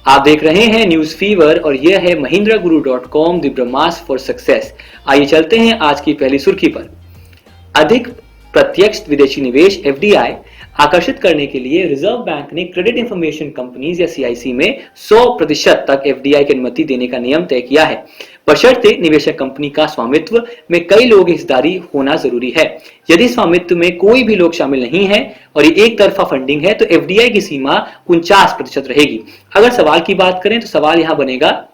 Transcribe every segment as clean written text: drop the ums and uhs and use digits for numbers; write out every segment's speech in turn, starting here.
आप देख रहे हैं न्यूज फीवर और यह है mahindraguru.com the Brahmastra for success. आइए चलते हैं आज की पहली सुर्खी पर। अधिक प्रत्यक्ष विदेशी निवेश एफडीआई आकर्षित करने के लिए रिजर्व बैंक ने क्रेडिट इंफॉर्मेशन कंपनीज या सीआईसी में 100% तक एफडीआई की अनुमति देने का नियम तय किया है, बशर्ते निवेशक कंपनी का स्वामित्व में कई लोग हिस्सेदारी होना जरूरी है। यदि स्वामित्व में कोई भी लोग शामिल नहीं है और ये एक तरफा फंडिंग है तो एफडीआई की सीमा 49% रहेगी। अगर सवाल की बात करें तो सवाल यहां बनेगा,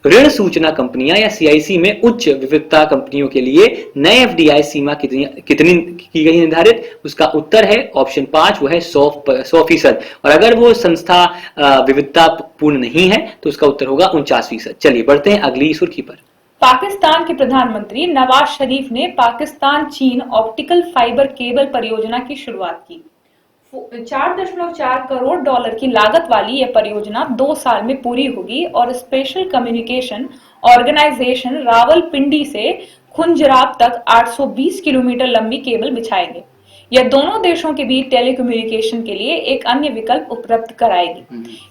ऋण सूचना कंपनियां या सीआईसी में उच्च विविधता कंपनियों के लिए नए एफडीआई सीमा कितनी की गई निर्धारित? उसका उत्तर है ऑप्शन 5, वो है 100%। और अगर वो संस्था विविधता पूर्ण नहीं है तो उसका उत्तर होगा 49%। चलिए बढ़ते हैं अगली सुर्खी पर। पाकिस्तान के प्रधानमंत्री नवाज शरीफ ने पाकिस्तान चीन ऑप्टिकल फाइबर केबल परियोजना की शुरुआत की। 4.4 करोड़ डॉलर की लागत वाली यह परियोजना 2 साल में पूरी होगी और स्पेशल कम्युनिकेशन ऑर्गेनाइजेशन रावलपिंडी से खुंजराब तक 820 किलोमीटर लंबी केबल बिछाएंगे। यह दोनों देशों के बीच टेलीकम्युनिकेशन के लिए एक अन्य विकल्प उपलब्ध कराएगी।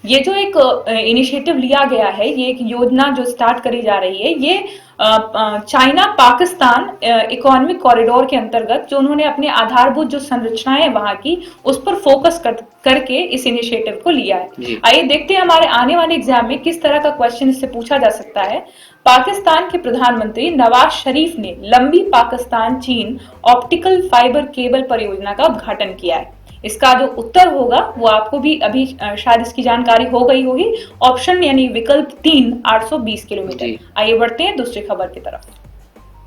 ये जो एक इनिशिएटिव लिया गया है, ये एक योजना जो स्टार्ट करी जा रही है, ये चाइना पाकिस्तान इकोनॉमिक कॉरिडोर के अंतर्गत जो उन्होंने अपने आधारभूत जो संरचनाएं है वहां की, उस पर फोकस करके इस इनिशिएटिव को लिया है। आइए देखते हैं हमारे आने वाले एग्जाम में किस तरह का क्वेश्चन इससे पूछा जा सकता है। पाकिस्तान के प्रधानमंत्री नवाज शरीफ ने लंबी पाकिस्तान चीन ऑप्टिकल फाइबर केबल परियोजना का उद्घाटन किया है। इसका जो उत्तर होगा वो आपको भी अभी शायद इसकी जानकारी हो गई होगी। ऑप्शन यानी विकल्प 3 820 किलोमीटर। आइए बढ़ते हैं दूसरी खबर की तरफ।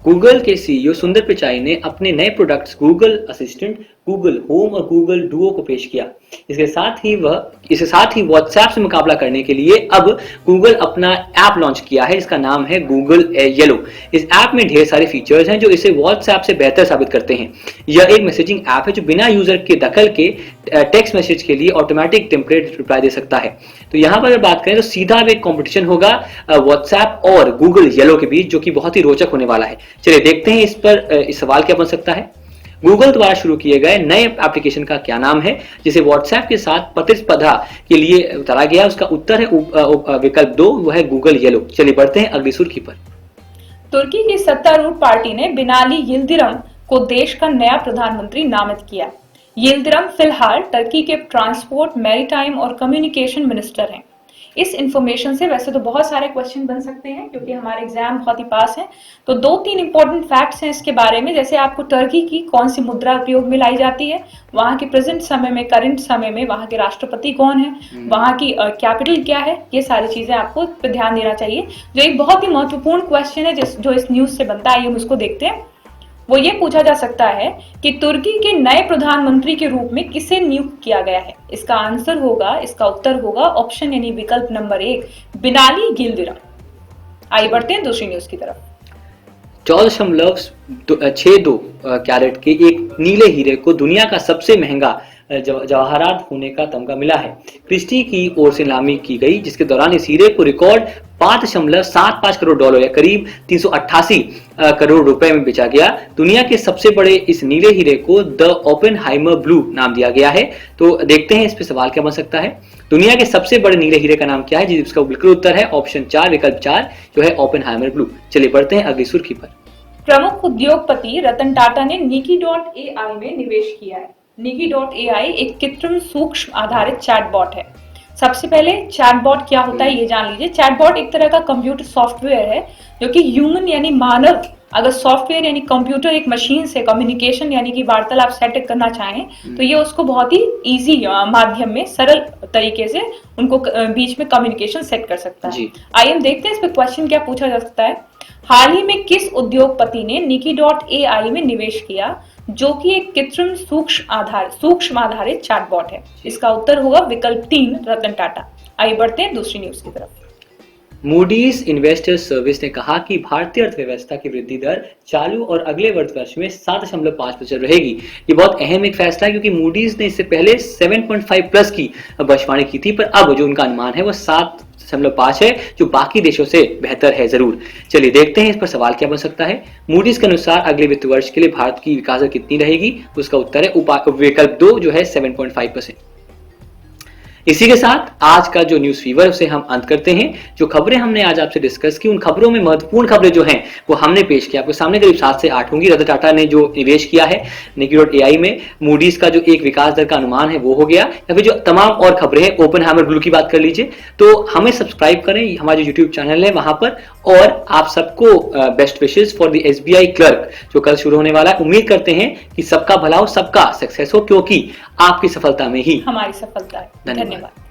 गूगल के सीईओ सुंदर पिचाई ने अपने नए products Google assistant, Google home और गूगल डुओ को पेश किया। इसके साथ ही व्हाट्सएप से मुकाबला करने के लिए अब गूगल अपना ऐप लॉन्च किया है। इसका नाम है गूगल येलो। इस ऐप में ढेर सारे फीचर्स हैं जो इसे व्हाट्सएप से बेहतर साबित करते हैं। यह एक मैसेजिंग ऐप है जो बिना यूजर के दखल के टेक्स्ट मैसेज के लिए ऑटोमेटिक टेम्पलेट रिप्लाई दे सकता है। तो यहाँ पर अगर बात करें तो सीधा एक कॉम्पिटिशन होगा व्हाट्सएप और गूगल येलो के बीच, जो कि बहुत ही रोचक होने वाला है। चलिए देखते हैं इस सवाल क्या बन सकता है। गूगल द्वारा शुरू किए गए नए एप्लीकेशन का क्या नाम है जिसे व्हाट्सएप के साथ प्रतिस्पर्धा के लिए उतारा गया? उसका उत्तर है विकल्प 2, वो है गूगल येलो। चलिए बढ़ते हैं अगली सुर्खी पर। तुर्की की सत्तारूढ़ पार्टी ने बिनाली यिल्दिरम को देश का नया प्रधानमंत्री नामित किया। यिल्दिरम फिलहाल टर्की के ट्रांसपोर्ट, मैरीटाइम और कम्युनिकेशन मिनिस्टर हैं। इस इंफॉर्मेशन से वैसे तो बहुत सारे क्वेश्चन बन सकते हैं क्योंकि हमारे एग्जाम बहुत ही पास हैं। तो 2-3 इंपॉर्टेंट फैक्ट्स हैं इसके बारे में, जैसे आपको टर्की की कौन सी मुद्रा उपयोग में लाई जाती है, वहां के प्रेजेंट समय में, करंट समय में वहां के राष्ट्रपति कौन है, वहां की कैपिटल क्या है, ये सारी चीजें आपको पे ध्यान देना चाहिए। जो एक बहुत ही महत्वपूर्ण क्वेश्चन है जो इस न्यूज से बनता है, हम उसको देखते हैं। वो ये पूछा जा सकता है कि तुर्की के नए प्रधानमंत्री के रूप में किसे नियुक्त किया गया है? इसका उत्तर होगा ऑप्शन यानी विकल्प नंबर 1, बिनाली यिल्दिरम। आइए बढ़ते हैं दूसरी न्यूज की तरफ। 14.62 कैरेट के एक नीले हीरे को दुनिया का सबसे महंगा जवाहरात होने का तमगा मिला है। क्रिस्टी की ओर से नीलामी की गई, जिसके दौरान इस हीरे को रिकॉर्ड 5.75 करोड़ डॉलर या करीब 388 करोड़ रुपए में बेचा गया। दुनिया के सबसे बड़े इस नीले हीरे को द ओपेनहाइमर ब्लू नाम दिया गया है। तो देखते हैं इस पे सवाल क्या बन सकता है। दुनिया के सबसे बड़े नीले हीरे का नाम क्या है? जिसका बिल्कुल उत्तर है ऑप्शन 4, विकल्प 4, जो है ओपेनहाइमर ब्लू। चलिए बढ़ते हैं अगली सुर्खी पर। प्रमुख उद्योगपति रतन टाटा ने Niki.ai में निवेश किया है। Niki.ai एक कृत्रिम सूक्ष्म आधारित चैटबॉट है। सबसे पहले चैटबॉट क्या होता है ये जान लीजिए। चैटबॉट एक तरह का कंप्यूटर सॉफ्टवेयर है जो कि ह्यूमन यानी मानव, अगर सॉफ्टवेयर यानी कंप्यूटर एक मशीन से कम्युनिकेशन यानी कि वार्तालाप सेट करना चाहें तो ये उसको बहुत ही इजी माध्यम में, सरल तरीके से उनको बीच में कम्युनिकेशन सेट कर सकता है। आइए हम देखते हैं इस पे क्वेश्चन क्या पूछा जा सकता है। हाल ही में किस उद्योगपति ने Niki.ai में निवेश किया जो कि एक कृत्रिम सूक्ष्म आधारित चैटबॉट है? इसका उत्तर होगा विकल्प 3, रतन टाटा। आइए बढ़ते हैं दूसरी न्यूज की तरफ। मूडीज इन्वेस्टर्स सर्विस ने कहा कि भारतीय अर्थव्यवस्था की वृद्धि दर चालू और अगले वर्ष में 7.5% रहेगी। ये बहुत अहम एक फैसला है क्योंकि मूडीज ने इससे पहले 7.5 प्लस की भविष्यवाणी की थी, पर अब जो उनका अनुमान है वो 7.5 है, जो बाकी देशों से बेहतर है जरूर। चलिए देखते हैं इस पर सवाल क्या बन सकता है। मूडीज के अनुसार अगले वित्त वर्ष के लिए भारत की विकास दर कितनी रहेगी? उसका उत्तर है विकल्प 2, जो है 7.5%। इसी के साथ आज का जो न्यूज फीवर उसे हम अंत करते हैं। जो खबरें हमने आज आपसे डिस्कस की, उन खबरों में महत्वपूर्ण खबरें जो हैं वो हमने पेश किया आपके सामने। करीब 7 से 8 होंगी। रतन टाटा ने जो निवेश किया है Nikkei.ai में, मूडीज का जो एक विकास दर का अनुमान है वो हो गया, या फिर जो तमाम और खबरें हैं, ओपनहाइमर ग्लू की बात कर लीजिए। तो हमें सब्सक्राइब करें, हमारे यूट्यूब चैनल है वहां पर। और आप सबको best wishes for the SBI clerk जो कल शुरू होने वाला है। उम्मीद करते हैं कि सबका भला हो, सबका सक्सेस हो, क्योंकि आपकी सफलता में ही हमारी सफलता है। धन्यवाद। धन्यवाद।